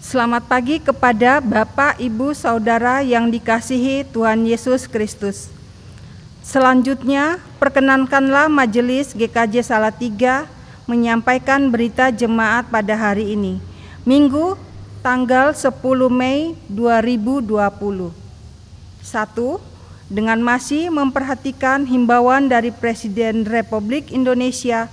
Selamat pagi kepada Bapak, Ibu, Saudara yang dikasihi Tuhan Yesus Kristus. Selanjutnya, perkenankanlah Majelis GKJ Salatiga menyampaikan berita jemaat pada hari ini, Minggu, tanggal 10 Mei 2020. 1. Dengan masih memperhatikan himbauan dari Presiden Republik Indonesia,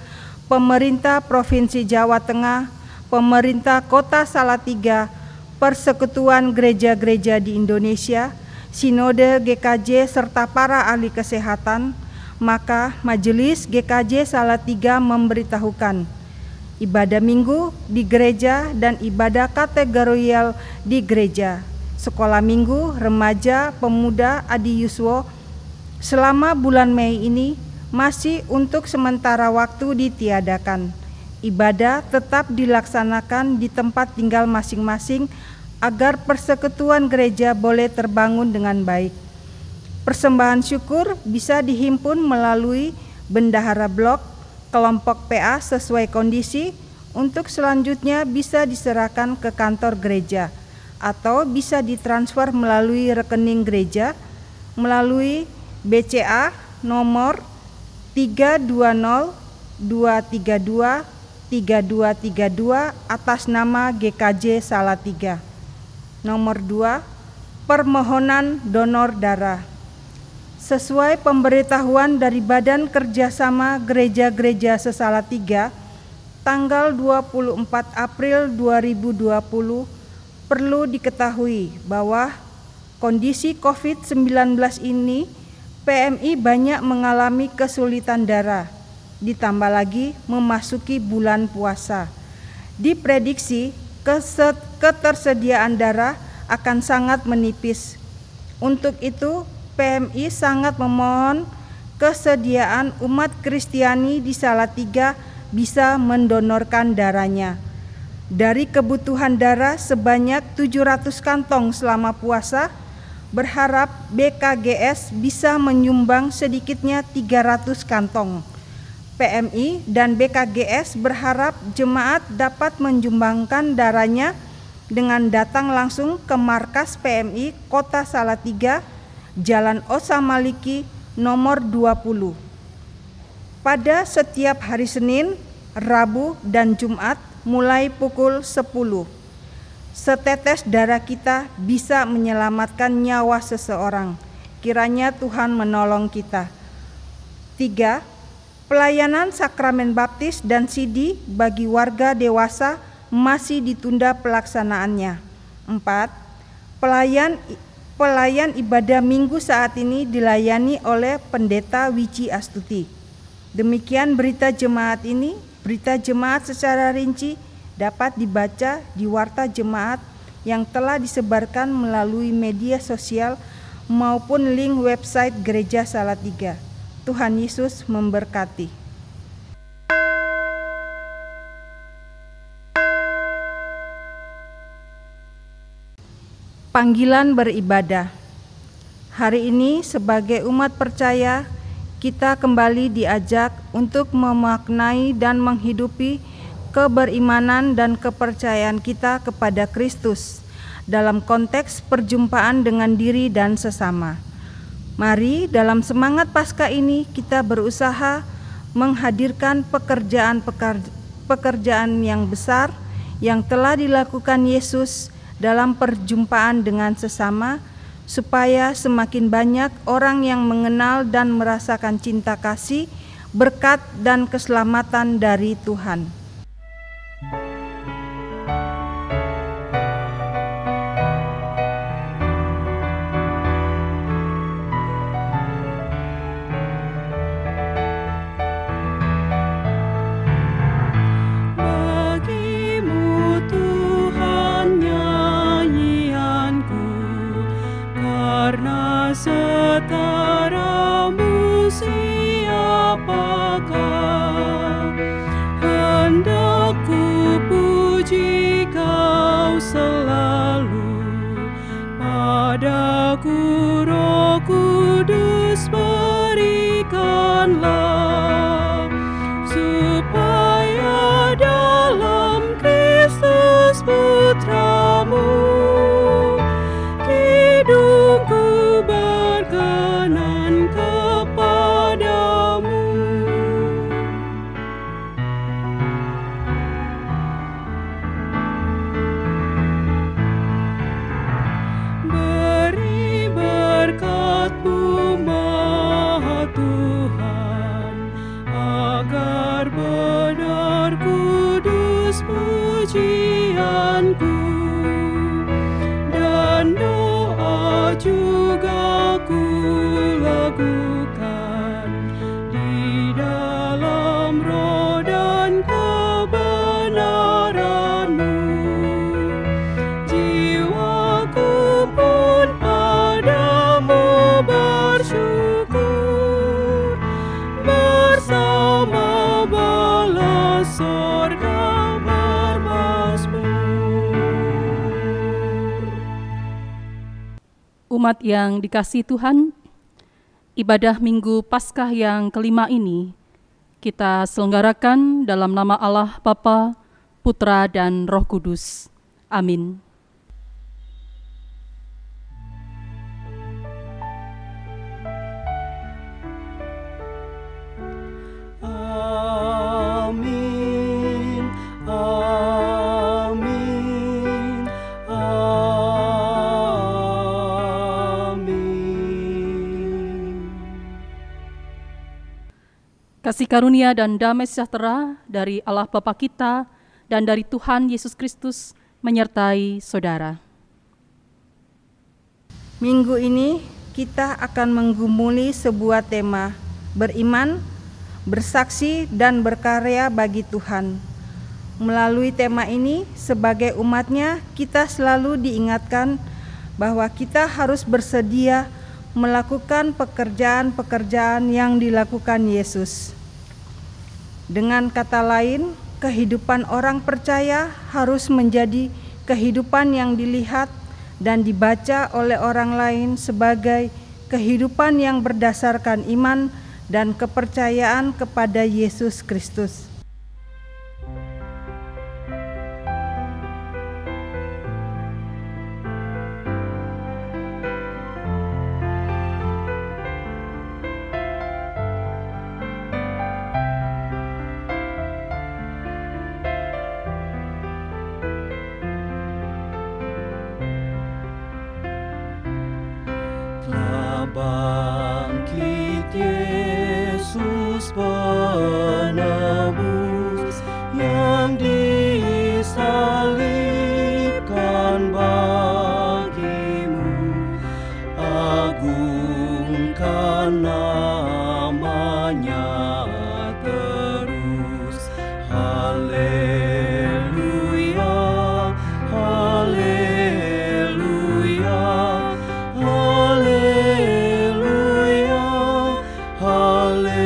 Pemerintah Provinsi Jawa Tengah, Pemerintah Kota Salatiga, Persekutuan Gereja-Gereja di Indonesia, Sinode GKJ serta para ahli kesehatan, maka Majelis GKJ Salatiga memberitahukan ibadah minggu di gereja dan ibadah kategorial di gereja, sekolah minggu, remaja, pemuda, Adi Yuswo selama bulan Mei ini masih untuk sementara waktu ditiadakan. Ibadah tetap dilaksanakan di tempat tinggal masing-masing agar persekutuan gereja boleh terbangun dengan baik. Persembahan syukur bisa dihimpun melalui bendahara blok, kelompok PA sesuai kondisi, untuk selanjutnya bisa diserahkan ke kantor gereja atau bisa ditransfer melalui rekening gereja melalui BCA nomor 320232 atas nama GKJ Salatiga. Nomor 2, permohonan donor darah. Sesuai pemberitahuan dari Badan Kerjasama Gereja-Gereja se-Salatiga, tanggal 24 April 2020, perlu diketahui bahwa kondisi COVID-19 ini PMI banyak mengalami kesulitan darah, ditambah lagi memasuki bulan puasa. Diprediksi ketersediaan darah akan sangat menipis. Untuk itu, PMI sangat memohon kesediaan umat Kristiani di Salatiga bisa mendonorkan darahnya. Dari kebutuhan darah sebanyak 700 kantong selama puasa, berharap BKGS bisa menyumbang sedikitnya 300 kantong. PMI dan BKGS berharap jemaat dapat menyumbangkan darahnya dengan datang langsung ke markas PMI Kota Salatiga, Jalan Osa Maliki, nomor 20. Pada setiap hari Senin, Rabu, dan Jumat mulai pukul 10. Setetes darah kita bisa menyelamatkan nyawa seseorang. Kiranya Tuhan menolong kita. 3. Pelayanan sakramen baptis dan sidi bagi warga dewasa masih ditunda pelaksanaannya. 4. Pelayan ibadah minggu saat ini dilayani oleh Pendeta Wiji Astuti. Demikian berita jemaat ini. Berita jemaat secara rinci dapat dibaca di warta jemaat yang telah disebarkan melalui media sosial maupun link website Gereja Salatiga. Tuhan Yesus memberkati. Panggilan beribadah. Hari ini sebagai umat percaya, kita kembali diajak untuk memaknai dan menghidupi keberimanan dan kepercayaan kita kepada Kristus dalam konteks perjumpaan dengan diri dan sesama. Mari dalam semangat Paskah ini kita berusaha menghadirkan pekerjaan yang besar yang telah dilakukan Yesus dalam perjumpaan dengan sesama, supaya semakin banyak orang yang mengenal dan merasakan cinta kasih, berkat dan keselamatan dari Tuhan. Setaramu siapakah? Hendak ku puji Kau selalu. Padaku Roh Kudus berikanlah, supaya dalam Kristus Putra Umat yang dikasihi Tuhan, ibadah Minggu Paskah yang kelima ini kita selenggarakan dalam nama Allah Bapa, Putra, dan Roh Kudus. Amin. Amin, amin, amin. Kasih karunia dan damai sejahtera dari Allah Bapa kita dan dari Tuhan Yesus Kristus menyertai saudara. Minggu ini kita akan menggumuli sebuah tema, beriman, bersaksi, dan berkarya bagi Tuhan. Melalui tema ini, sebagai umatnya, kita selalu diingatkan bahwa kita harus bersedia melakukan pekerjaan-pekerjaan yang dilakukan Yesus. Dengan kata lain, kehidupan orang percaya harus menjadi kehidupan yang dilihat dan dibaca oleh orang lain sebagai kehidupan yang berdasarkan iman dan kepercayaan kepada Yesus Kristus. Telah bangkit Yesus penebus yang disalibkan bagimu. Agungkan namanya terus. Haleluya, haleluya, haleluya, haleluya.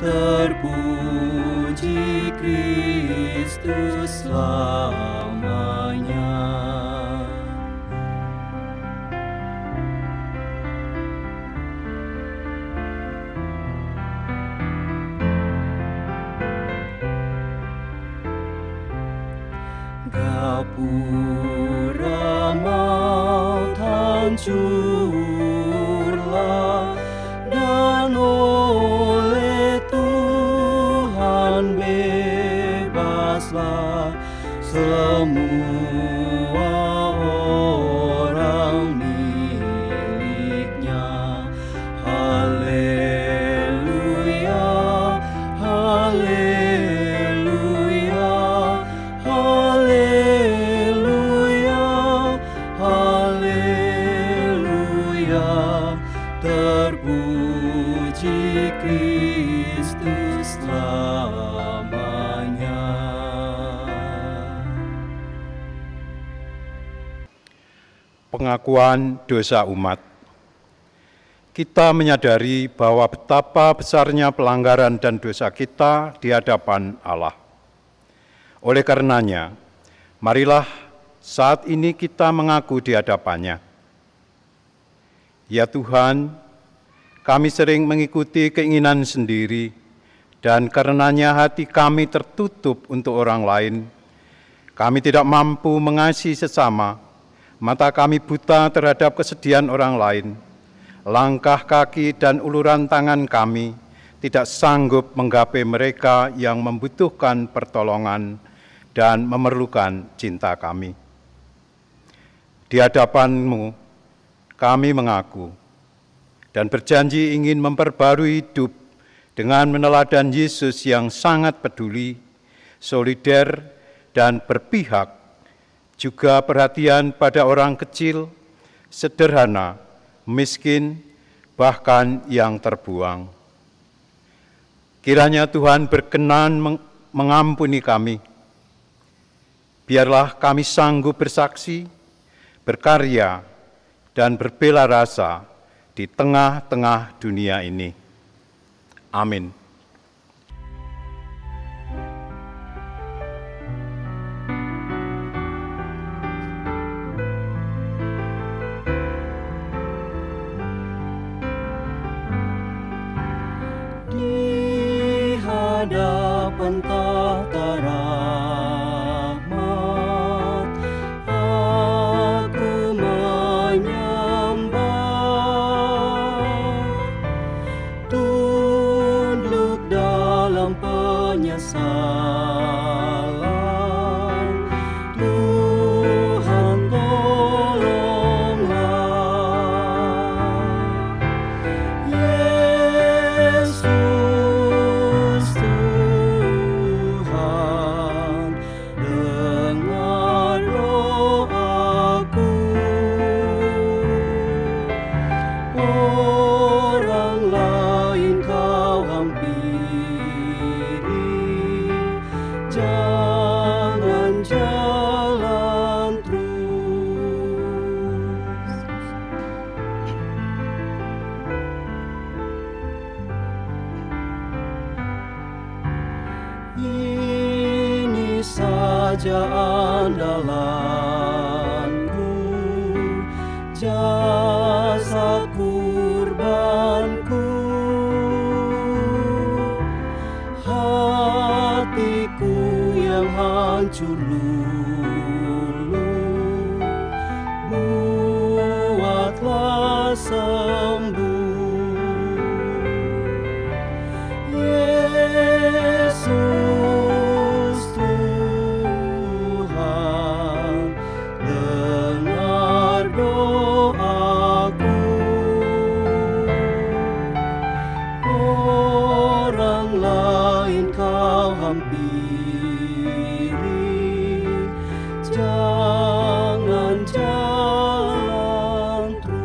Terpuji Kristus selamanya. Gapura maut hancurlah, dan oleh Tuhan bebaslah semua orang miliknya. Haleluya, haleluya, haleluya, haleluya. Terpuji Kristus selamanya. Pengakuan dosa umat. Kita menyadari bahwa betapa besarnya pelanggaran dan dosa kita di hadapan Allah. Oleh karenanya, marilah saat ini kita mengaku di hadapannya. Ya Tuhan, kami sering mengikuti keinginan sendiri, dan karenanya hati kami tertutup untuk orang lain. Kami tidak mampu mengasihi sesama, mata kami buta terhadap kesedihan orang lain. Langkah kaki dan uluran tangan kami tidak sanggup menggapai mereka yang membutuhkan pertolongan dan memerlukan cinta kami. Di hadapan-Mu, kami mengaku dan berjanji ingin memperbarui hidup dengan meneladan Yesus yang sangat peduli, solider, dan berpihak, juga perhatian pada orang kecil, sederhana, miskin, bahkan yang terbuang. Kiranya Tuhan berkenan mengampuni kami. Biarlah kami sanggup bersaksi, berkarya, dan berbela rasa di tengah-tengah dunia ini. Amin. hadapan tahta rahmat, aku menyembah, tunduk dalam penyesalan. Tuhan tolonglah, Yesus Tuhan, dengar doaku. Orang lain kau hampiri, jangan jalan terus. Ini saja andalanku, jasa kurbanku, hatiku yang hancur lulu, buatlah sembuh. Yesus Tuhan, dengar doaku. Orang lain kau hampiri, jangan jalan terus.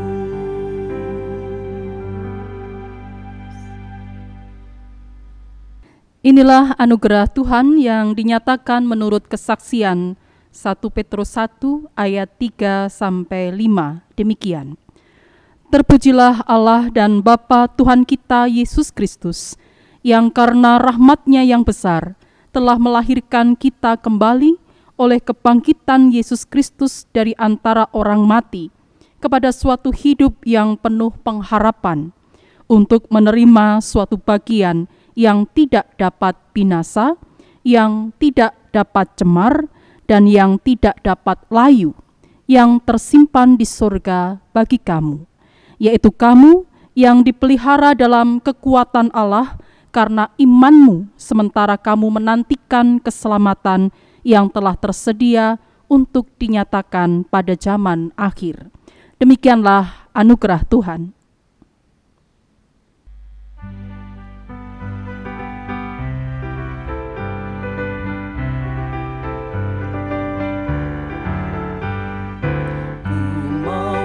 Inilah anugerah Tuhan yang dinyatakan menurut kesaksian 1 Petrus 1 ayat 3-5. Demikian. Terpujilah Allah dan Bapa Tuhan kita Yesus Kristus, yang karena rahmat-Nya yang besar telah melahirkan kita kembali oleh kebangkitan Yesus Kristus dari antara orang mati kepada suatu hidup yang penuh pengharapan, untuk menerima suatu bagian yang tidak dapat binasa, yang tidak dapat cemar, dan yang tidak dapat layu, yang tersimpan di surga bagi kamu, yaitu kamu yang dipelihara dalam kekuatan Allah karena imanmu, sementara kamu menantikan keselamatan yang telah tersedia untuk dinyatakan pada zaman akhir. Demikianlah anugerah Tuhan.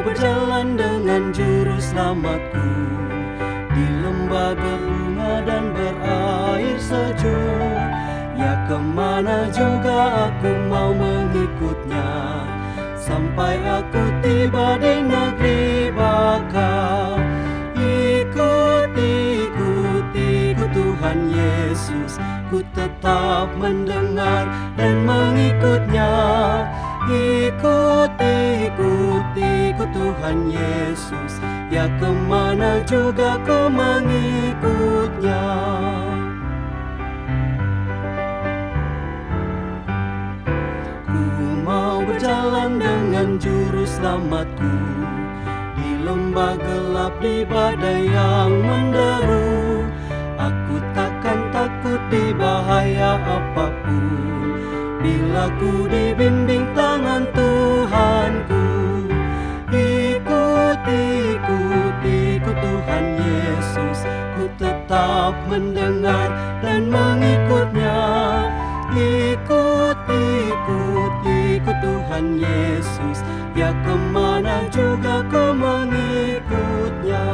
Berjalan dengan juru selamatku di lembah berbunga dan berair sejuk. Ya, kemana juga aku mau mengikutnya, sampai aku tiba di negeri baka. Ikut Tuhan Yesus, ku tetap mendengar dan mengikutnya. Ikut Tuhan Yesus, ya, kemana juga ku mengikutnya. Ku mau berjalan dengan juru selamatku di lembah gelap, di badai yang menderu. Aku takkan takut di bahaya apapun, bila ku dibimbing tangan Tuhanku. Ikut Tuhan Yesus, ku tetap mendengar dan mengikutnya. Ikut Tuhan Yesus, ya, kemana juga ku mengikutnya.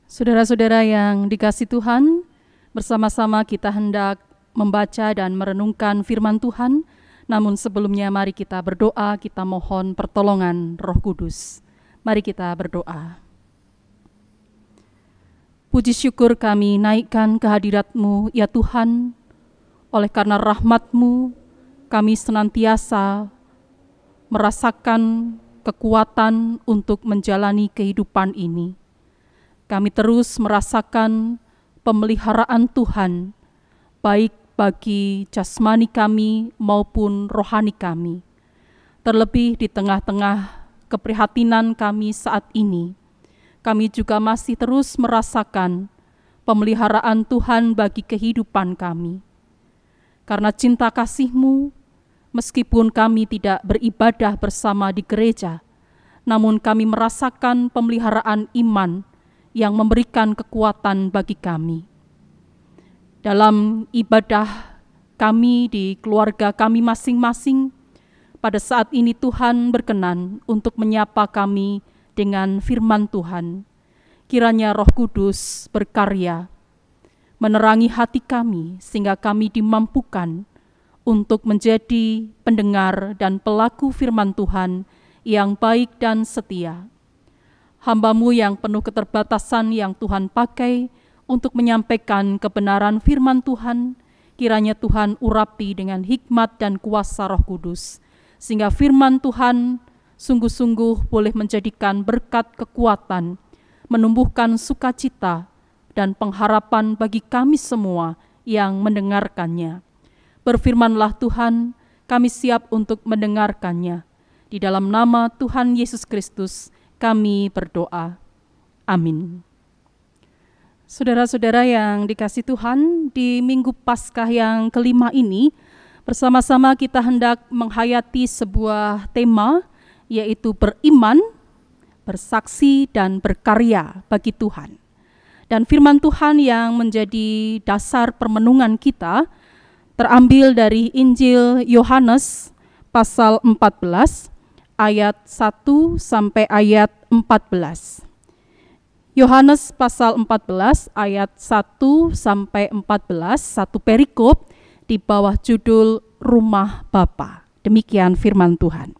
Saudara-saudara yang dikasihi Tuhan, bersama-sama kita hendak membaca dan merenungkan firman Tuhan. Namun sebelumnya mari kita berdoa, kita mohon pertolongan Roh Kudus. Mari kita berdoa. Puji syukur kami naikkan kehadirat-Mu ya Tuhan. Oleh karena rahmat-Mu kami senantiasa merasakan kekuatan untuk menjalani kehidupan ini. Kami terus merasakan pemeliharaan Tuhan, baik bagi jasmani kami maupun rohani kami. Terlebih di tengah-tengah keprihatinan kami saat ini, kami juga masih terus merasakan pemeliharaan Tuhan bagi kehidupan kami. Karena cinta kasih-Mu, meskipun kami tidak beribadah bersama di gereja, namun kami merasakan pemeliharaan iman yang memberikan kekuatan bagi kami. Dalam ibadah kami di keluarga kami masing-masing, pada saat ini Tuhan berkenan untuk menyapa kami dengan firman Tuhan. Kiranya Roh Kudus berkarya, menerangi hati kami sehingga kami dimampukan untuk menjadi pendengar dan pelaku firman Tuhan yang baik dan setia. Hamba-Mu yang penuh keterbatasan yang Tuhan pakai untuk menyampaikan kebenaran firman Tuhan, kiranya Tuhan urapi dengan hikmat dan kuasa Roh Kudus, sehingga firman Tuhan sungguh-sungguh boleh menjadikan berkat kekuatan, menumbuhkan sukacita dan pengharapan bagi kami semua yang mendengarkannya. Berfirmanlah Tuhan, kami siap untuk mendengarkannya. Di dalam nama Tuhan Yesus Kristus kami berdoa. Amin. Saudara-saudara yang dikasihi Tuhan, di Minggu Paskah yang kelima ini, bersama-sama kita hendak menghayati sebuah tema, yaitu beriman, bersaksi, dan berkarya bagi Tuhan. Dan firman Tuhan yang menjadi dasar permenungan kita terambil dari Injil Yohanes pasal 14 ayat 1 sampai ayat 14. Yohanes pasal 14 ayat 1 sampai 14, satu perikop di bawah judul Rumah Bapa. Demikian firman Tuhan.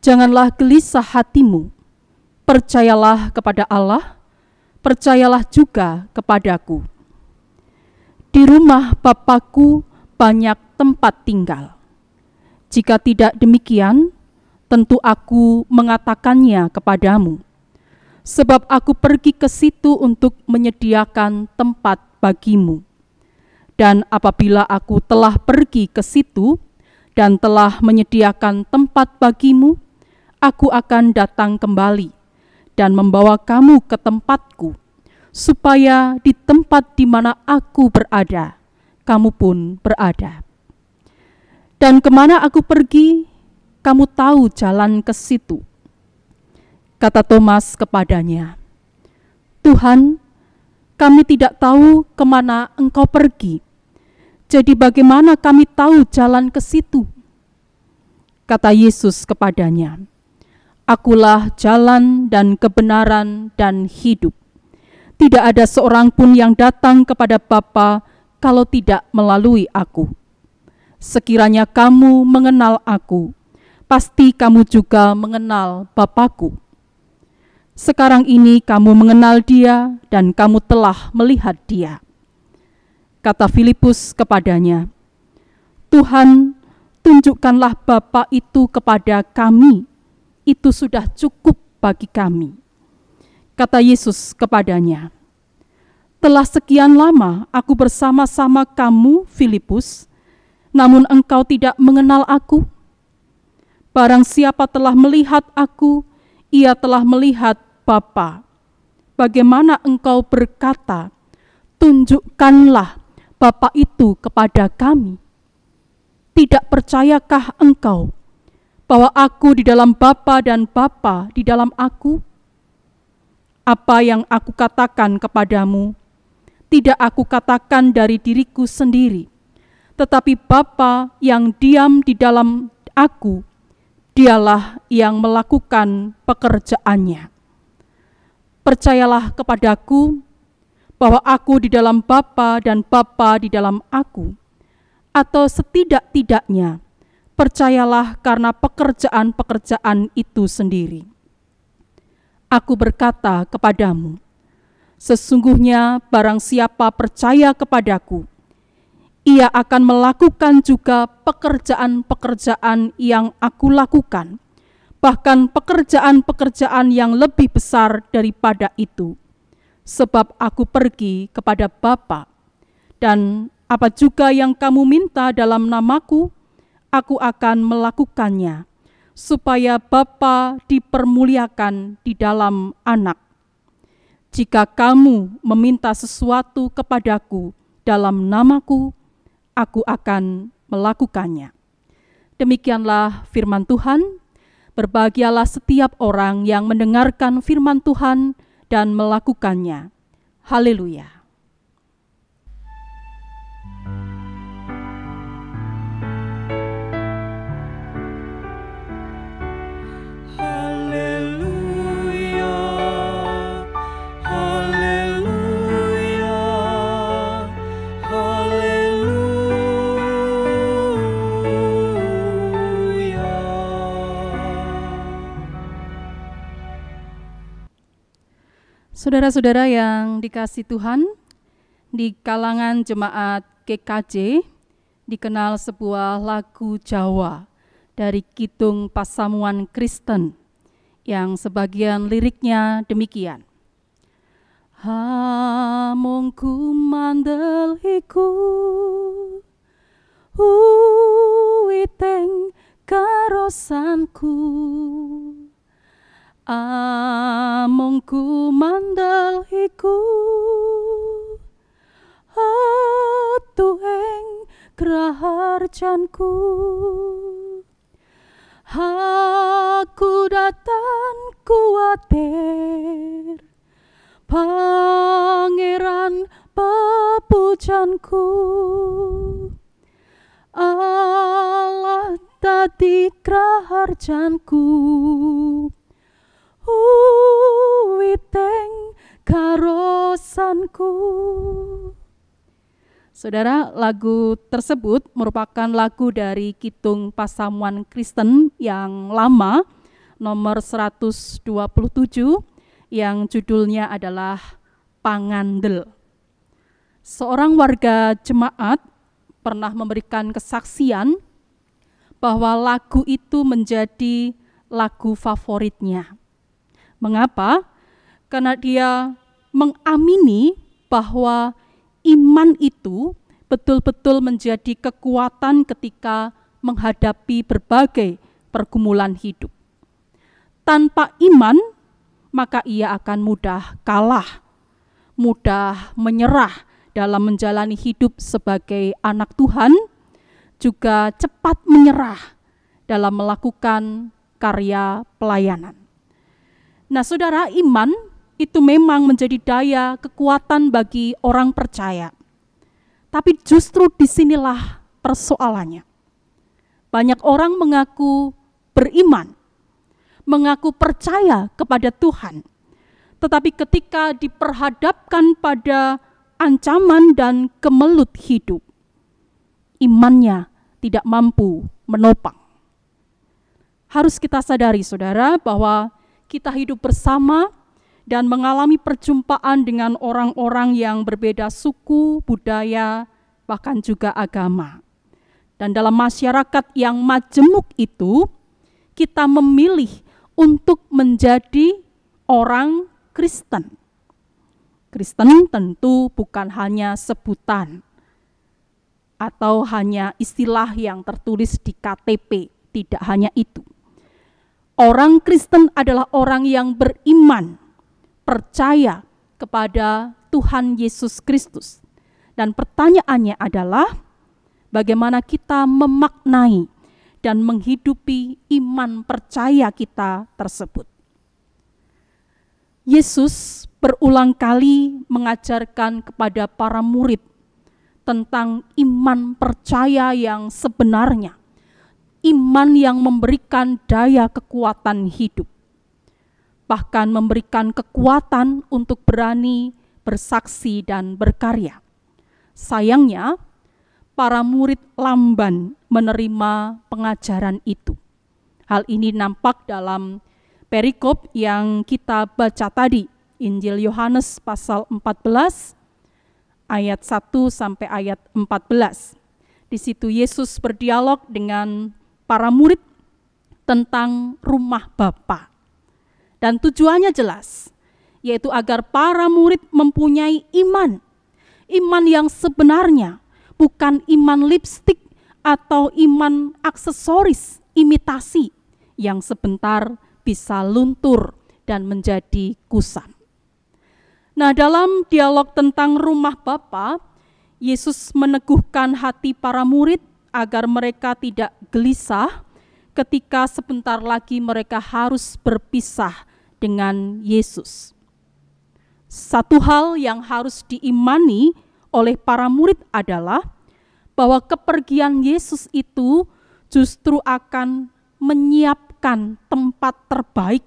Janganlah gelisah hatimu, percayalah kepada Allah, percayalah juga kepadaku. Di rumah Bapa-Ku banyak tempat tinggal. Jika tidak demikian, tentu aku mengatakannya kepadamu. Sebab aku pergi ke situ untuk menyediakan tempat bagimu. Dan apabila aku telah pergi ke situ dan telah menyediakan tempat bagimu, aku akan datang kembali dan membawa kamu ke tempatku, supaya di tempat di mana aku berada, kamu pun berada. Dan kemana aku pergi, kamu tahu jalan ke situ. Kata Thomas kepadanya, Tuhan, kami tidak tahu kemana Engkau pergi. Jadi bagaimana kami tahu jalan ke situ? Kata Yesus kepadanya, Akulah jalan dan kebenaran dan hidup. Tidak ada seorang pun yang datang kepada Bapa kalau tidak melalui aku. Sekiranya kamu mengenal aku, pasti kamu juga mengenal Bapa-Ku. Sekarang ini kamu mengenal Dia dan kamu telah melihat Dia. Kata Filipus kepadanya, Tuhan, tunjukkanlah Bapa itu kepada kami, itu sudah cukup bagi kami. Kata Yesus kepadanya, telah sekian lama aku bersama-sama kamu, Filipus, namun engkau tidak mengenal aku. Barang siapa telah melihat aku, ia telah melihat Bapa. Bagaimana engkau berkata, tunjukkanlah Bapa itu kepada kami? Tidak percayakah engkau bahwa aku di dalam Bapa dan Bapa di dalam aku? Apa yang aku katakan kepadamu, tidak aku katakan dari diriku sendiri, tetapi Bapa yang diam di dalam aku, Dialah yang melakukan pekerjaannya. Percayalah kepadaku bahwa aku di dalam Bapa dan Bapa di dalam aku, atau setidak-tidaknya percayalah karena pekerjaan-pekerjaan itu sendiri. Aku berkata kepadamu, sesungguhnya barang siapa percaya kepadaku, ia akan melakukan juga pekerjaan-pekerjaan yang aku lakukan, bahkan pekerjaan-pekerjaan yang lebih besar daripada itu. sebab aku pergi kepada Bapa, dan apa juga yang kamu minta dalam namaku, aku akan melakukannya, supaya Bapa dipermuliakan di dalam Anak. Jika kamu meminta sesuatu kepadaku dalam namaku, aku akan melakukannya. Demikianlah firman Tuhan. Berbahagialah setiap orang yang mendengarkan firman Tuhan dan melakukannya. Haleluya. Saudara-saudara yang dikasihi Tuhan, di kalangan jemaat GKJ dikenal sebuah lagu Jawa dari Kidung Pasamuan Kristen yang sebagian liriknya demikian. Hamong kumandel iku uiteng karosanku, among kumandal iku atueng kraharjanku. Aku datang kuatir Pangeran pepujanku, Allah dadi kraharjanku, uiteng karosanku. Saudara, lagu tersebut merupakan lagu dari Kidung Pasamuan Kristen yang lama, nomor 127, yang judulnya adalah Pangandel. Seorang warga jemaat pernah memberikan kesaksian bahwa lagu itu menjadi lagu favoritnya. Mengapa? Karena dia mengamini bahwa iman itu betul-betul menjadi kekuatan ketika menghadapi berbagai pergumulan hidup. Tanpa iman, maka ia akan mudah kalah, mudah menyerah dalam menjalani hidup sebagai anak Tuhan, juga cepat menyerah dalam melakukan karya pelayanan. Nah, saudara, iman itu memang menjadi daya kekuatan bagi orang percaya. Tapi justru disinilah persoalannya. Banyak orang mengaku beriman, mengaku percaya kepada Tuhan. Tetapi ketika diperhadapkan pada ancaman dan kemelut hidup, imannya tidak mampu menopang. Harus kita sadari, saudara, bahwa kita hidup bersama dan mengalami perjumpaan dengan orang-orang yang berbeda suku, budaya, bahkan juga agama. Dan dalam masyarakat yang majemuk itu, kita memilih untuk menjadi orang Kristen. Kristen tentu bukan hanya sebutan atau hanya istilah yang tertulis di KTP, tidak hanya itu. Orang Kristen adalah orang yang beriman, percaya kepada Tuhan Yesus Kristus. Dan pertanyaannya adalah bagaimana kita memaknai dan menghidupi iman percaya kita tersebut. Yesus berulang kali mengajarkan kepada para murid tentang iman percaya yang sebenarnya, iman yang memberikan daya kekuatan hidup, bahkan memberikan kekuatan untuk berani bersaksi dan berkarya. Sayangnya, para murid lamban menerima pengajaran itu. Hal ini nampak dalam perikop yang kita baca tadi, Injil Yohanes pasal 14, ayat 1 sampai ayat 14. Di situ Yesus berdialog dengan para murid tentang rumah Bapa. Dan tujuannya jelas. yaitu agar para murid mempunyai iman yang sebenarnya, bukan iman lipstik atau iman aksesoris, imitasi yang sebentar bisa luntur dan menjadi kusam. Nah, dalam dialog tentang rumah Bapa, Yesus meneguhkan hati para murid agar mereka tidak gelisah ketika sebentar lagi mereka harus berpisah dengan Yesus. Satu hal yang harus diimani oleh para murid adalah bahwa kepergian Yesus itu justru akan menyiapkan tempat terbaik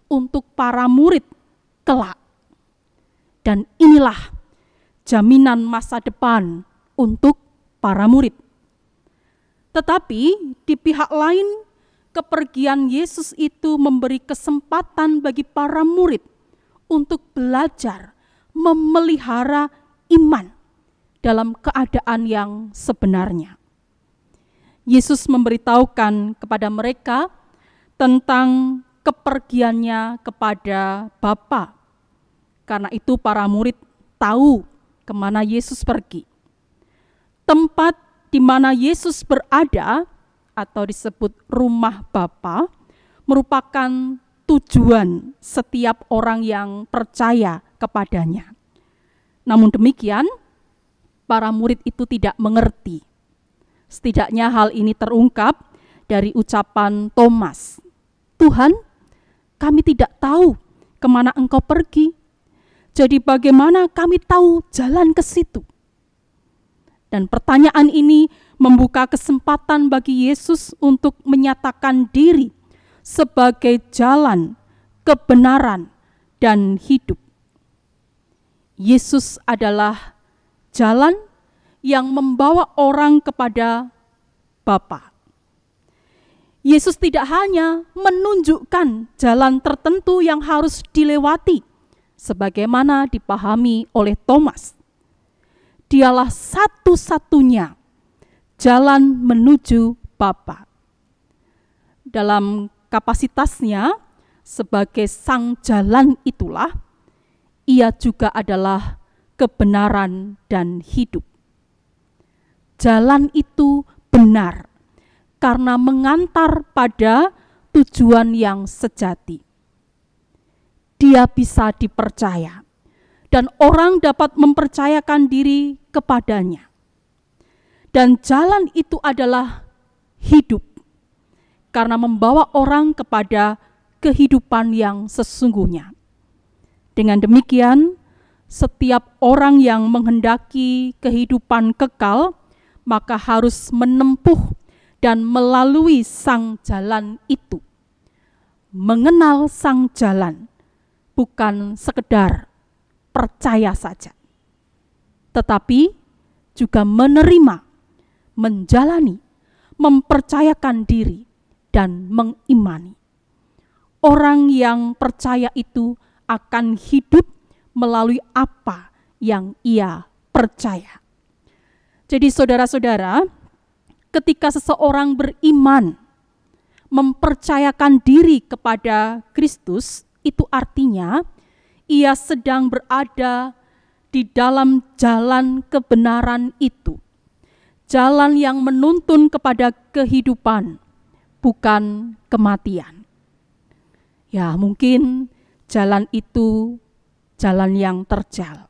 untuk para murid kelak. Dan inilah jaminan masa depan untuk para murid. Tetapi di pihak lain, kepergian Yesus itu memberi kesempatan bagi para murid untuk belajar memelihara iman dalam keadaan yang sebenarnya. Yesus memberitahukan kepada mereka tentang kepergiannya kepada Bapa. Karena itu para murid tahu kemana Yesus pergi. Tempat di mana Yesus berada atau disebut rumah Bapa merupakan tujuan setiap orang yang percaya kepadanya. Namun demikian, para murid itu tidak mengerti. Setidaknya hal ini terungkap dari ucapan Thomas, "Tuhan, kami tidak tahu kemana Engkau pergi. Jadi bagaimana kami tahu jalan ke situ?" Dan pertanyaan ini membuka kesempatan bagi Yesus untuk menyatakan diri sebagai jalan, kebenaran, dan hidup. Yesus adalah jalan yang membawa orang kepada Bapa. Yesus tidak hanya menunjukkan jalan tertentu yang harus dilewati, sebagaimana dipahami oleh Thomas. Dialah satu-satunya jalan menuju Bapa. Dalam kapasitasnya sebagai sang jalan itulah, ia juga adalah kebenaran dan hidup. Jalan itu benar karena mengantar pada tujuan yang sejati. Dia bisa dipercaya dan orang dapat mempercayakan diri kepadanya. Dan jalan itu adalah hidup karena membawa orang kepada kehidupan yang sesungguhnya. Dengan demikian, setiap orang yang menghendaki kehidupan kekal, maka harus menempuh dan melalui sang jalan itu. Mengenal sang jalan bukan sekedar percaya saja, tetapi juga menerima, menjalani, mempercayakan diri, dan mengimani. Orang yang percaya itu akan hidup melalui apa yang ia percaya. Jadi saudara-saudara, ketika seseorang beriman, mempercayakan diri kepada Kristus, itu artinya ia sedang berada di dalam jalan kebenaran itu. Jalan yang menuntun kepada kehidupan, bukan kematian. Ya, mungkin jalan itu jalan yang terjal.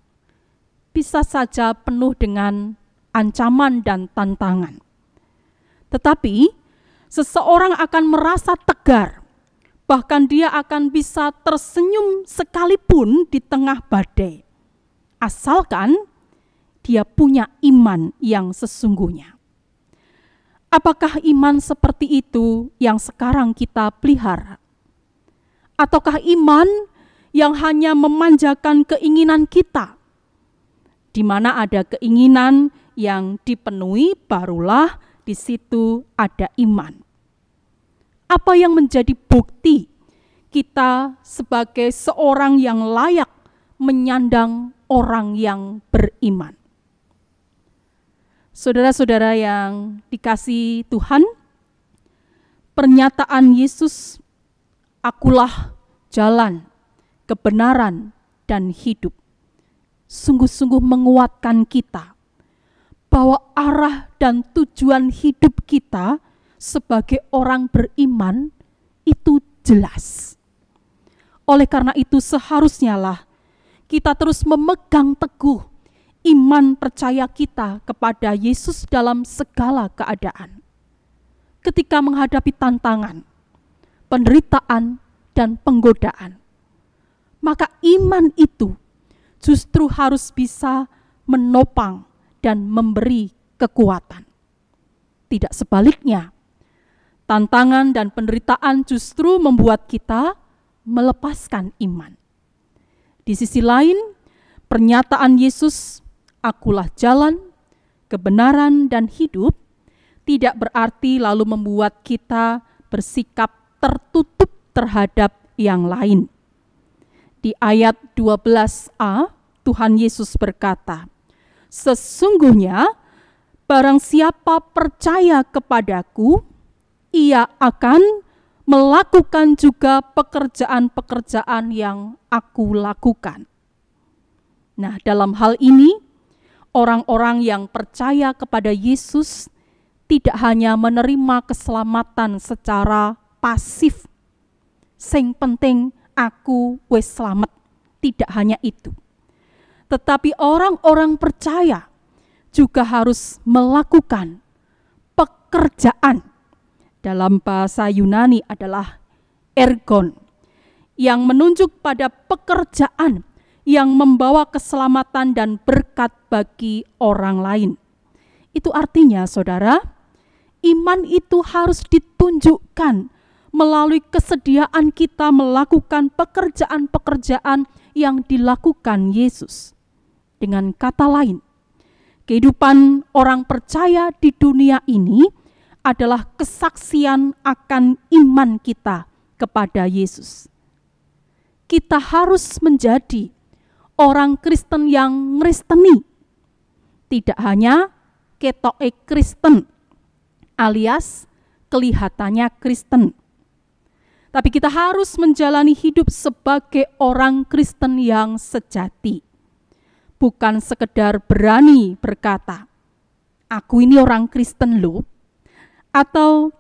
Bisa saja penuh dengan ancaman dan tantangan. Tetapi seseorang akan merasa tegar, bahkan dia akan bisa tersenyum sekalipun di tengah badai, asalkan dia punya iman yang sesungguhnya. Apakah iman seperti itu yang sekarang kita pelihara? Ataukah iman yang hanya memanjakan keinginan kita? Di mana ada keinginan yang dipenuhi, barulah di situ ada iman. Apa yang menjadi bukti kita sebagai seorang yang layak menyandang orang yang beriman? Saudara-saudara yang dikasihi Tuhan, pernyataan Yesus, "Akulah jalan, kebenaran, dan hidup. Sungguh-sungguh menguatkan kita bahwa arah dan tujuan hidup kita sebagai orang beriman itu jelas. Oleh karena itu seharusnya lah kita terus memegang teguh iman percaya kita kepada Yesus dalam segala keadaan. Ketika menghadapi tantangan, penderitaan, dan penggodaan, maka iman itu justru harus bisa menopang dan memberi kekuatan. Tidak sebaliknya, tantangan dan penderitaan justru membuat kita melepaskan iman. Di sisi lain, pernyataan Yesus, "Akulah jalan, kebenaran, dan hidup," tidak berarti lalu membuat kita bersikap tertutup terhadap yang lain. Di ayat 12a, Tuhan Yesus berkata, "Sesungguhnya barang siapa percaya kepadaku, ia akan melakukan juga pekerjaan-pekerjaan yang aku lakukan." Nah, dalam hal ini, orang-orang yang percaya kepada Yesus tidak hanya menerima keselamatan secara pasif. Sing penting aku wis slamet. Tidak hanya itu. Tetapi orang-orang percaya juga harus melakukan pekerjaan. Dalam bahasa Yunani adalah ergon, yang menunjuk pada pekerjaan yang membawa keselamatan dan berkat bagi orang lain. Itu artinya, saudara, iman itu harus ditunjukkan melalui kesediaan kita melakukan pekerjaan-pekerjaan yang dilakukan Yesus. Dengan kata lain, kehidupan orang percaya di dunia ini adalah kesaksian akan iman kita kepada Yesus. Kita harus menjadi orang Kristen yang ngristeni. Tidak hanya ketoke Kristen alias kelihatannya Kristen. Tapi kita harus menjalani hidup sebagai orang Kristen yang sejati. Bukan sekedar berani berkata, "Aku ini orang Kristen loh." Atau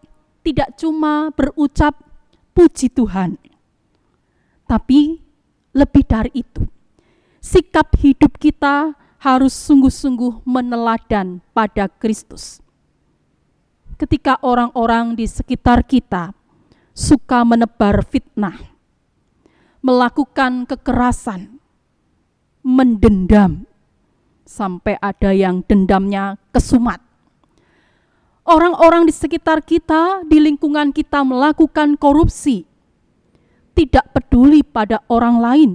tidak cuma berucap puji Tuhan. Tapi lebih dari itu, sikap hidup kita harus sungguh-sungguh meneladan pada Kristus. Ketika orang-orang di sekitar kita suka menebar fitnah, melakukan kekerasan, mendendam, sampai ada yang dendamnya kesumat. Orang-orang di sekitar kita, di lingkungan kita melakukan korupsi, tidak peduli pada orang lain,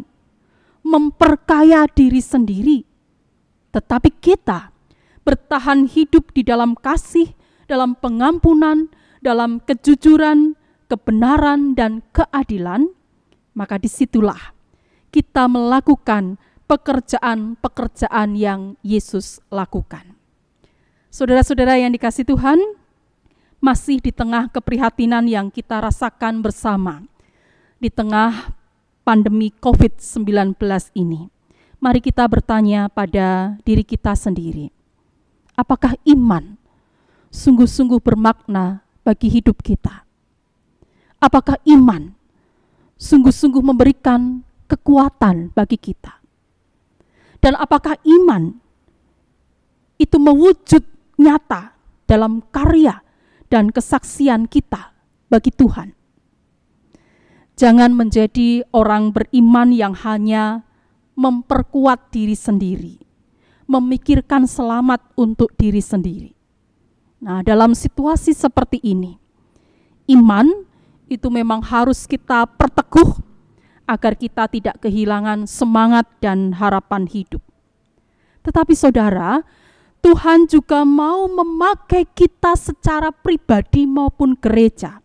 memperkaya diri sendiri. Tetapi kita bertahan hidup di dalam kasih, dalam pengampunan, dalam kejujuran, kebenaran, dan keadilan, maka disitulah kita melakukan pekerjaan-pekerjaan yang Yesus lakukan. Saudara-saudara yang dikasihi Tuhan, masih di tengah keprihatinan yang kita rasakan bersama, di tengah pandemi COVID-19 ini, mari kita bertanya pada diri kita sendiri, apakah iman sungguh-sungguh bermakna bagi hidup kita? Apakah iman sungguh-sungguh memberikan kekuatan bagi kita? Dan apakah iman itu mewujud nyata dalam karya dan kesaksian kita bagi Tuhan? Jangan menjadi orang beriman yang hanya memperkuat diri sendiri, memikirkan selamat untuk diri sendiri. Nah, dalam situasi seperti ini, iman itu memang harus kita perteguh agar kita tidak kehilangan semangat dan harapan hidup. Tetapi saudara, Tuhan juga mau memakai kita secara pribadi maupun gereja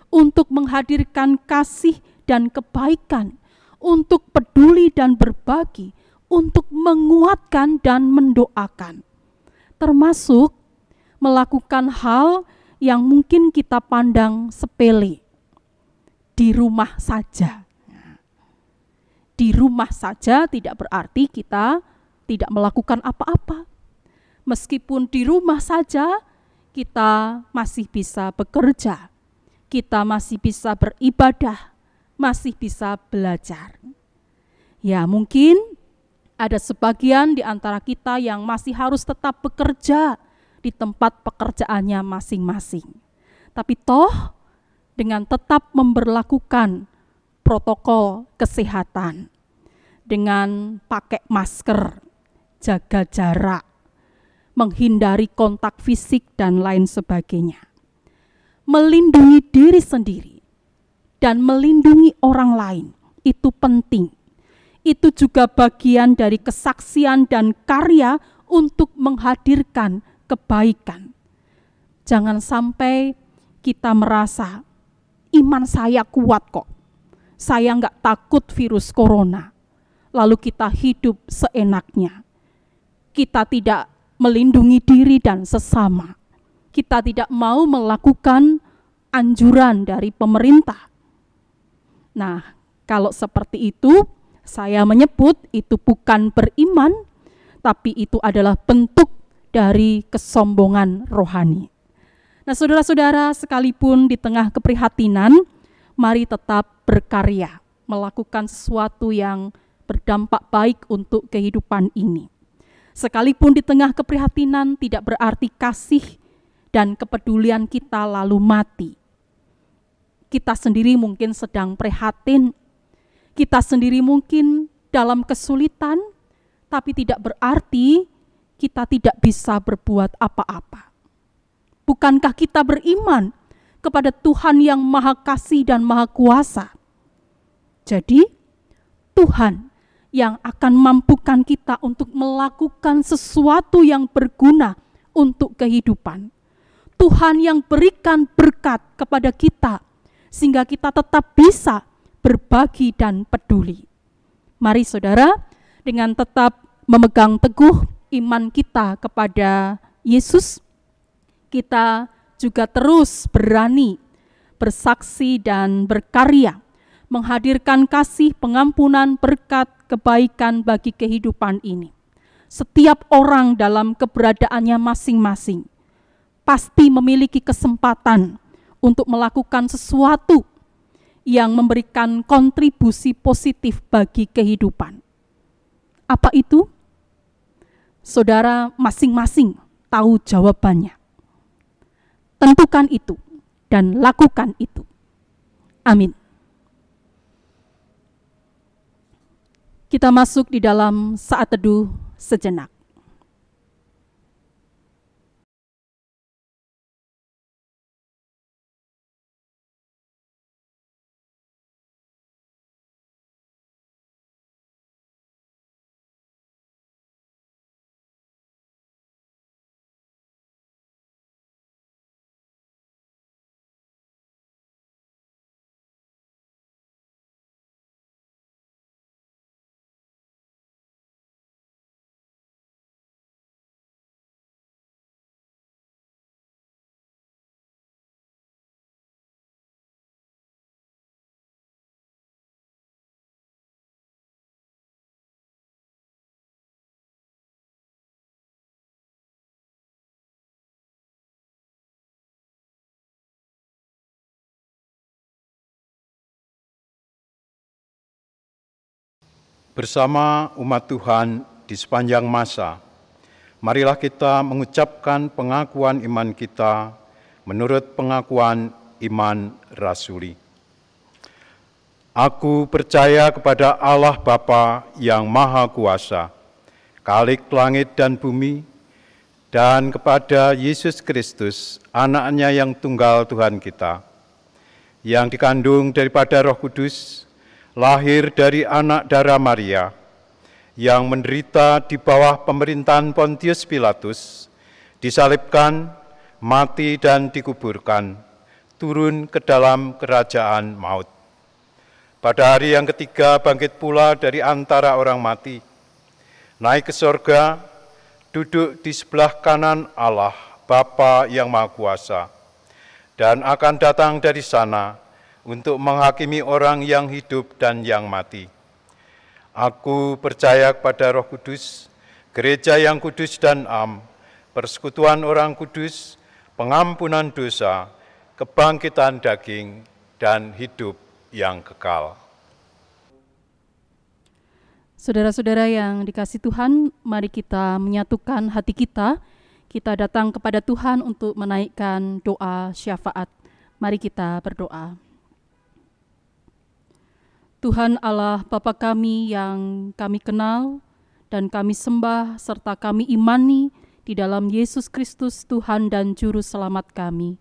untuk menghadirkan kasih dan kebaikan, untuk peduli dan berbagi, untuk menguatkan dan mendoakan, termasuk melakukan hal yang mungkin kita pandang sepele di rumah saja. Di rumah saja tidak berarti kita tidak melakukan apa-apa. Meskipun di rumah saja kita masih bisa bekerja, kita masih bisa beribadah, masih bisa belajar. Ya, mungkin ada sebagian di antara kita yang masih harus tetap bekerja di tempat pekerjaannya masing-masing. Tapi toh dengan tetap memberlakukan protokol kesehatan, dengan pakai masker, jaga jarak, menghindari kontak fisik dan lain sebagainya. Melindungi diri sendiri dan melindungi orang lain itu penting. Itu juga bagian dari kesaksian dan karya untuk menghadirkan kebaikan. Jangan sampai kita merasa iman saya kuat kok, saya enggak takut virus corona, lalu kita hidup seenaknya. Kita tidak melindungi diri dan sesama. Kita tidak mau melakukan anjuran dari pemerintah. Nah, kalau seperti itu, saya menyebut itu bukan beriman, tapi itu adalah bentuk dari kesombongan rohani. Nah, saudara-saudara, sekalipun di tengah keprihatinan, mari tetap berkarya, melakukan sesuatu yang berdampak baik untuk kehidupan ini. Sekalipun di tengah keprihatinan tidak berarti kasih dan kepedulian kita lalu mati. Kita sendiri mungkin sedang prihatin, kita sendiri mungkin dalam kesulitan, tapi tidak berarti kita tidak bisa berbuat apa-apa. Bukankah kita beriman kepada Tuhan yang Maha Kasih dan Maha Kuasa? Jadi, Tuhan yang akan mampukan kita untuk melakukan sesuatu yang berguna untuk kehidupan. Tuhan yang berikan berkat kepada kita, sehingga kita tetap bisa berbagi dan peduli. Mari saudara, dengan tetap memegang teguh iman kita kepada Yesus, kita juga terus berani bersaksi dan berkarya, menghadirkan kasih, pengampunan, berkat, kebaikan bagi kehidupan ini. Setiap orang dalam keberadaannya masing-masing pasti memiliki kesempatan untuk melakukan sesuatu yang memberikan kontribusi positif bagi kehidupan. Apa itu? Saudara masing-masing tahu jawabannya. Tentukan itu dan lakukan itu. Amin. Kita masuk di dalam saat teduh sejenak. Bersama umat Tuhan di sepanjang masa, marilah kita mengucapkan pengakuan iman kita menurut pengakuan iman rasuli. Aku percaya kepada Allah Bapa yang Maha Kuasa, Khalik langit dan bumi, dan kepada Yesus Kristus, Anak-Nya yang tunggal Tuhan kita, yang dikandung daripada Roh Kudus, lahir dari anak darah Maria, yang menderita di bawah pemerintahan Pontius Pilatus, disalibkan, mati dan dikuburkan, turun ke dalam kerajaan maut. Pada hari yang ketiga bangkit pula dari antara orang mati, naik ke sorga, duduk di sebelah kanan Allah, Bapa yang Maha Kuasa, dan akan datang dari sana untuk menghakimi orang yang hidup dan yang mati. Aku percaya kepada Roh Kudus, gereja yang kudus dan am, persekutuan orang kudus, pengampunan dosa, kebangkitan daging, dan hidup yang kekal. Saudara-saudara yang dikasihi Tuhan, mari kita menyatukan hati kita. Kita datang kepada Tuhan untuk menaikkan doa syafaat. Mari kita berdoa. Tuhan Allah Bapa kami yang kami kenal dan kami sembah serta kami imani di dalam Yesus Kristus Tuhan dan Juru Selamat kami.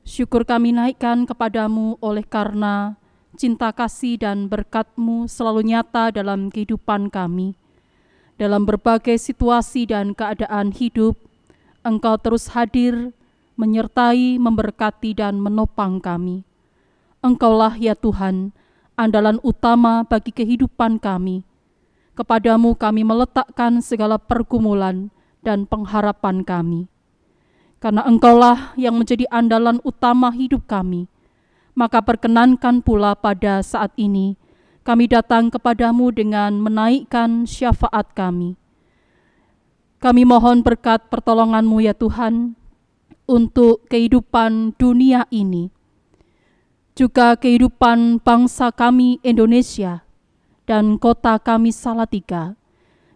Syukur kami naikkan kepadamu oleh karena cinta kasih dan berkat-Mu selalu nyata dalam kehidupan kami. Dalam berbagai situasi dan keadaan hidup, Engkau terus hadir, menyertai, memberkati, dan menopang kami. Engkaulah ya Tuhan, andalan utama bagi kehidupan kami. Kepadamu kami meletakkan segala pergumulan dan pengharapan kami. Karena Engkaulah yang menjadi andalan utama hidup kami, maka perkenankan pula pada saat ini kami datang kepadamu dengan menaikkan syafaat kami. Kami mohon berkat pertolongan-Mu ya Tuhan untuk kehidupan dunia ini, juga kehidupan bangsa kami Indonesia dan kota kami Salatiga,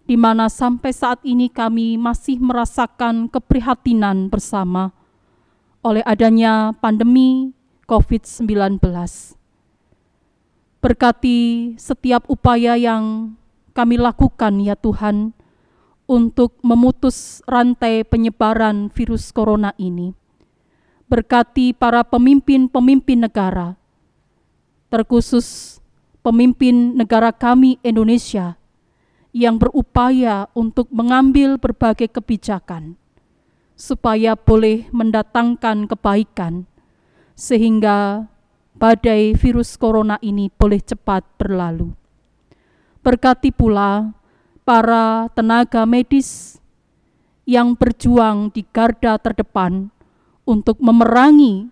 di mana sampai saat ini kami masih merasakan keprihatinan bersama oleh adanya pandemi COVID-19. Berkati setiap upaya yang kami lakukan ya Tuhan untuk memutus rantai penyebaran virus corona ini. Berkati para pemimpin-pemimpin negara, terkhusus pemimpin negara kami Indonesia yang berupaya untuk mengambil berbagai kebijakan supaya boleh mendatangkan kebaikan sehingga badai virus corona ini boleh cepat berlalu. Berkati pula para tenaga medis yang berjuang di garda terdepan untuk memerangi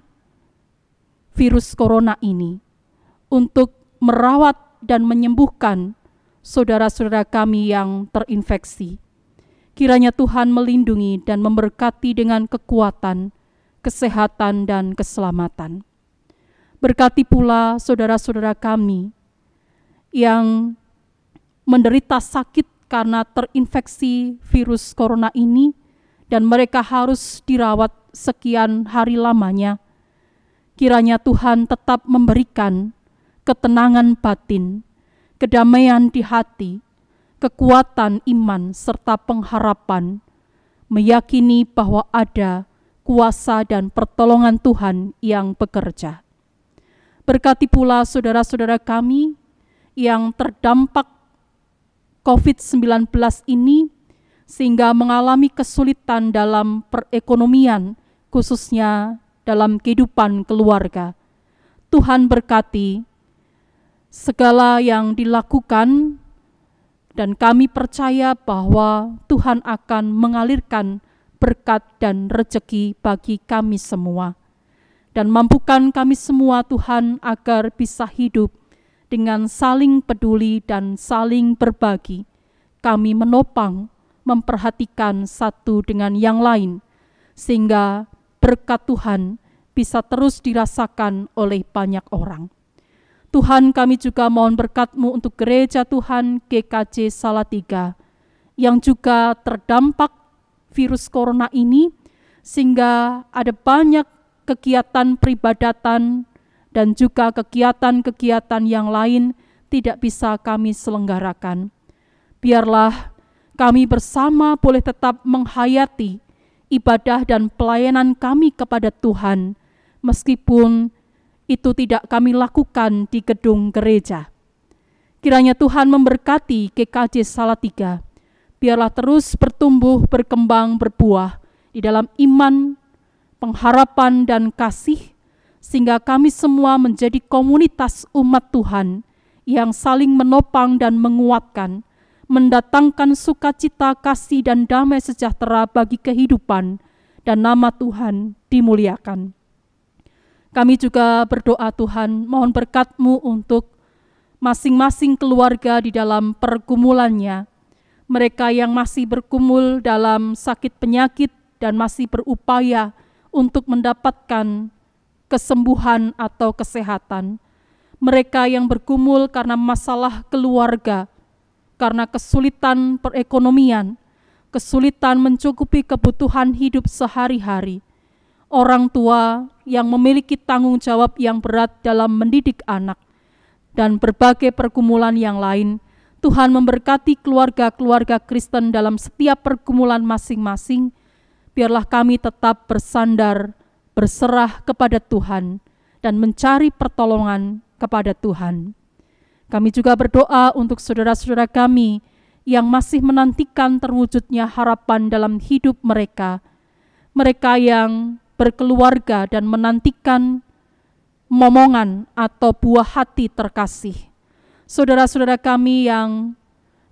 virus corona ini, untuk merawat dan menyembuhkan saudara-saudara kami yang terinfeksi. Kiranya Tuhan melindungi dan memberkati dengan kekuatan, kesehatan, dan keselamatan. Berkati pula saudara-saudara kami yang menderita sakit karena terinfeksi virus corona ini dan mereka harus dirawat sekian hari lamanya. Kiranya Tuhan tetap memberikan ketenangan batin, kedamaian di hati, kekuatan iman serta pengharapan, meyakini bahwa ada kuasa dan pertolongan Tuhan yang bekerja. Berkati pula saudara-saudara kami yang terdampak COVID-19 ini sehingga mengalami kesulitan dalam perekonomian, khususnya dalam kehidupan keluarga. Tuhan berkati segala yang dilakukan dan kami percaya bahwa Tuhan akan mengalirkan berkat dan rezeki bagi kami semua. Dan mampukan kami semua Tuhan agar bisa hidup dengan saling peduli dan saling berbagi. Kami menopang, memperhatikan satu dengan yang lain, sehingga berkat Tuhan bisa terus dirasakan oleh banyak orang. Tuhan, kami juga mohon berkat-Mu untuk gereja Tuhan GKJ Salatiga yang juga terdampak virus corona ini, sehingga ada banyak kegiatan peribadatan dan juga kegiatan-kegiatan yang lain tidak bisa kami selenggarakan. Biarlah kami bersama boleh tetap menghayati ibadah dan pelayanan kami kepada Tuhan, meskipun itu tidak kami lakukan di gedung gereja. Kiranya Tuhan memberkati GKJ Salatiga, biarlah terus bertumbuh, berkembang, berbuah di dalam iman, pengharapan, dan kasih, sehingga kami semua menjadi komunitas umat Tuhan yang saling menopang dan menguatkan, mendatangkan sukacita, kasih, dan damai sejahtera bagi kehidupan, dan nama Tuhan dimuliakan. Kami juga berdoa Tuhan, mohon berkat-Mu untuk masing-masing keluarga di dalam pergumulannya, mereka yang masih bergumul dalam sakit penyakit dan masih berupaya untuk mendapatkan kesembuhan atau kesehatan, mereka yang bergumul karena masalah keluarga, karena kesulitan perekonomian, kesulitan mencukupi kebutuhan hidup sehari-hari, orang tua yang memiliki tanggung jawab yang berat dalam mendidik anak, dan berbagai pergumulan yang lain. Tuhan memberkati keluarga-keluarga Kristen dalam setiap pergumulan masing-masing. Biarlah kami tetap bersandar, berserah kepada Tuhan, dan mencari pertolongan kepada Tuhan. Kami juga berdoa untuk saudara-saudara kami yang masih menantikan terwujudnya harapan dalam hidup mereka. Mereka yang berkeluarga dan menantikan momongan atau buah hati terkasih. Saudara-saudara kami yang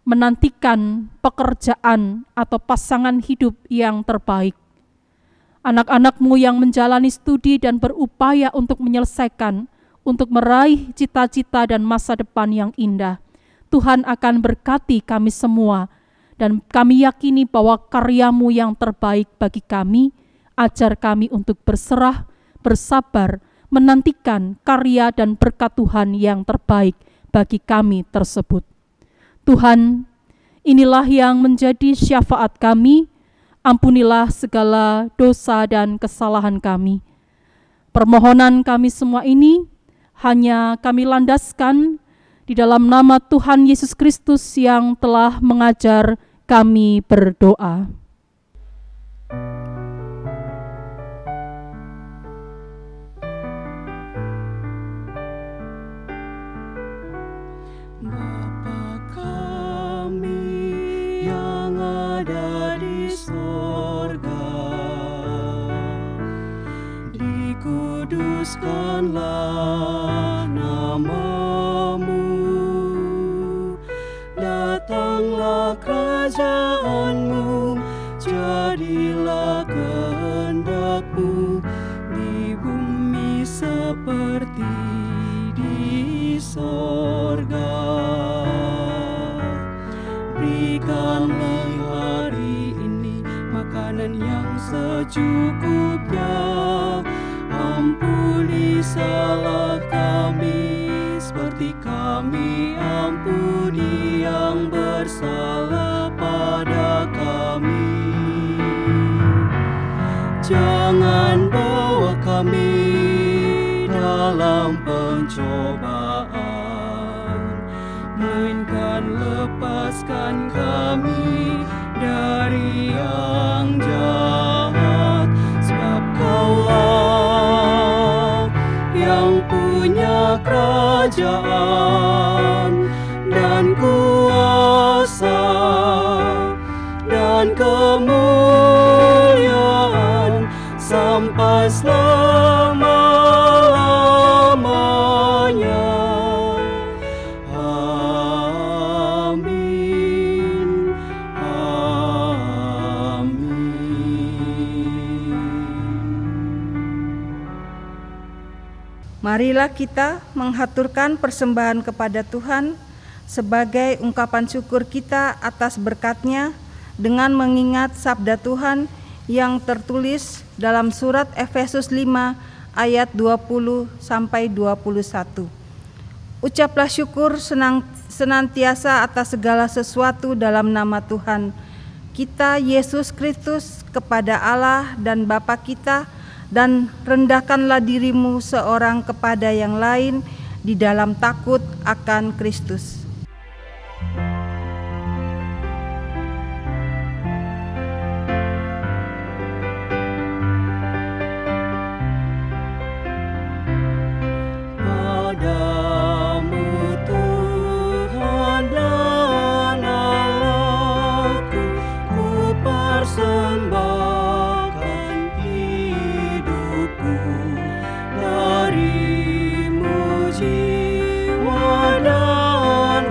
menantikan pekerjaan atau pasangan hidup yang terbaik. Anak-anakmu yang menjalani studi dan berupaya untuk menyelesaikan, untuk meraih cita-cita dan masa depan yang indah. Tuhan akan berkati kami semua, dan kami yakini bahwa karya-Mu yang terbaik bagi kami. Ajar kami untuk berserah, bersabar, menantikan karya dan berkat Tuhan yang terbaik bagi kami tersebut. Tuhan, inilah yang menjadi syafaat kami. Ampunilah segala dosa dan kesalahan kami. Permohonan kami semua ini hanya kami landaskan di dalam nama Tuhan Yesus Kristus yang telah mengajar kami berdoa. Bapa kami yang ada di sorga, dikuduskanlah nama-Mu, datanglah kerajaan-Mu, jadilah kehendak-Mu di bumi seperti di sorga. Berikanlah hari ini makanan yang secukupnya. Ampuni salah kami seperti kami ampuni yang bersalah pada kami. Jangan bawa kami dalam pencobaan, melainkan lepaskan kami dari yang jahat. Sebab Kaulah yang punya kerajaan dan kuasa dan kemuliaan sampai selama-lamanya. Amin. Amin. Marilah kita menghaturkan persembahan kepada Tuhan sebagai ungkapan syukur kita atas berkat-Nya dengan mengingat sabda Tuhan yang tertulis dalam surat Efesus 5 ayat 20 sampai 21. Ucaplah syukur senantiasa atas segala sesuatu dalam nama Tuhan kita Yesus Kristus kepada Allah dan Bapa kita, dan rendahkanlah dirimu seorang kepada yang lain di dalam takut akan Kristus. Padamu Tuhan dan Allahku, ku persembahkan hidupku. Darimu jiwa dan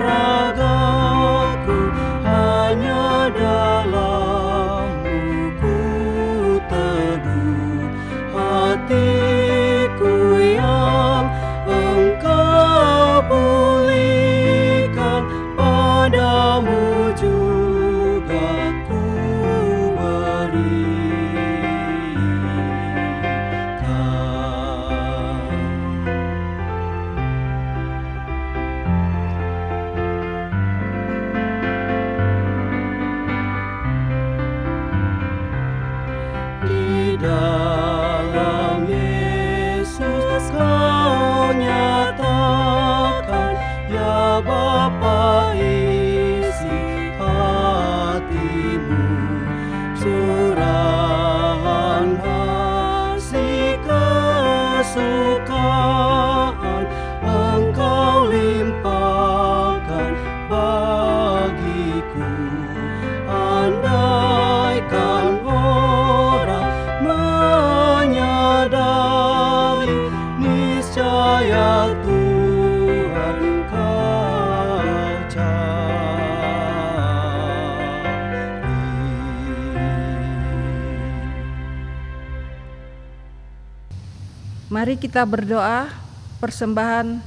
Mari kita berdoa, persembahan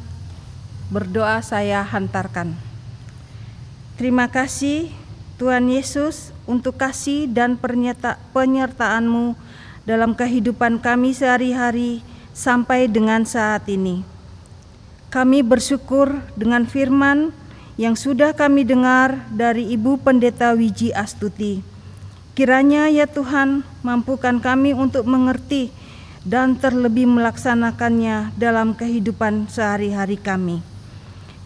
berdoa saya hantarkan. Terima kasih Tuhan Yesus untuk kasih dan penyertaan-Mu dalam kehidupan kami sehari-hari sampai dengan saat ini. Kami bersyukur dengan firman yang sudah kami dengar dari Ibu Pendeta Wiji Astuti. Kiranya ya Tuhan mampukan kami untuk mengerti dan terlebih melaksanakannya dalam kehidupan sehari-hari kami.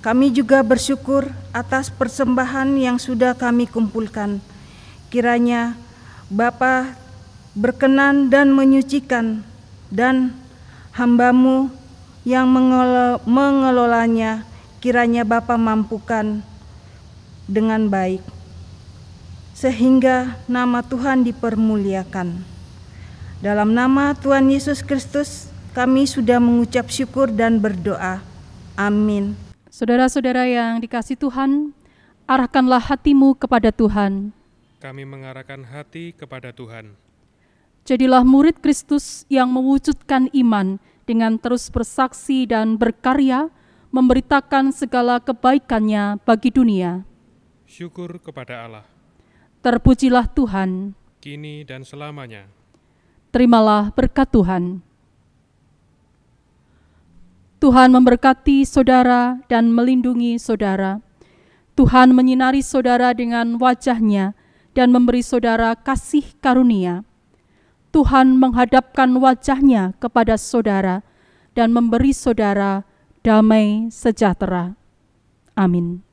Kami juga bersyukur atas persembahan yang sudah kami kumpulkan. Kiranya Bapa berkenan dan menyucikan, dan hamba-Mu yang mengelolanya, kiranya Bapa mampukan dengan baik, sehingga nama Tuhan dipermuliakan. Dalam nama Tuhan Yesus Kristus, kami sudah mengucap syukur dan berdoa. Amin. Saudara-saudara yang dikasihi Tuhan, arahkanlah hatimu kepada Tuhan. Kami mengarahkan hati kepada Tuhan. Jadilah murid Kristus yang mewujudkan iman dengan terus bersaksi dan berkarya, memberitakan segala kebaikannya bagi dunia. Syukur kepada Allah, Terpujilah Tuhan. kini dan selamanya. Terimalah berkat Tuhan. Tuhan memberkati saudara dan melindungi saudara. Tuhan menyinari saudara dengan wajah-Nya dan memberi saudara kasih karunia. Tuhan menghadapkan wajah-Nya kepada saudara dan memberi saudara damai sejahtera. Amin.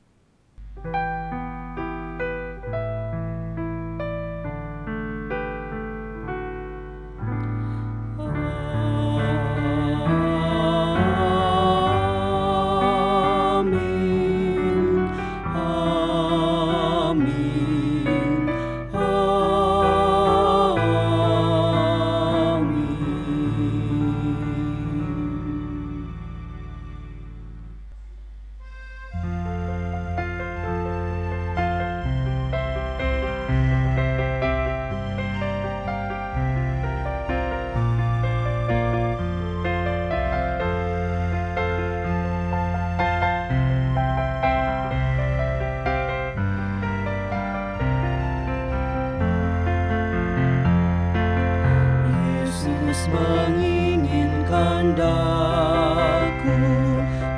Yesus menginginkan daku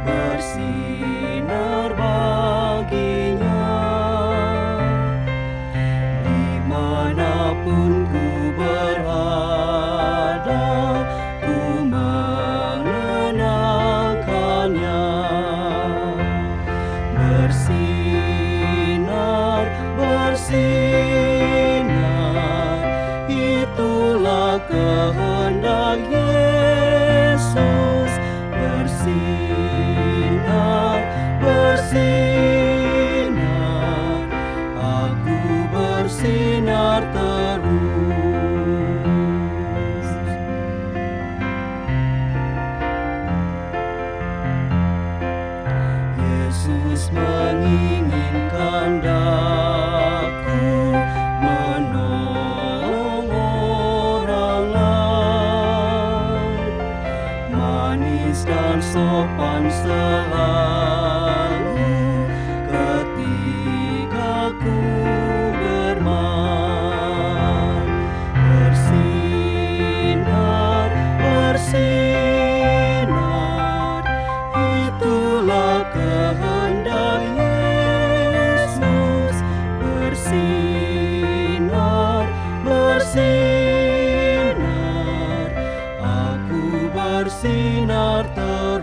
bersinar baginya, dimanapun ku berada, ku mengenangkannya. Bersinar, bersinar, itulah kehendak Yesus. Bersinar, bersinar, aku bersinar terus. Yesus menginginkan daku menolong orang lain, manis dan sopan selalu ketika ku bermain. Bersinar, bersinar, itulah kehendak Yesus. Bersinar, bersinar, aku bersinar terus.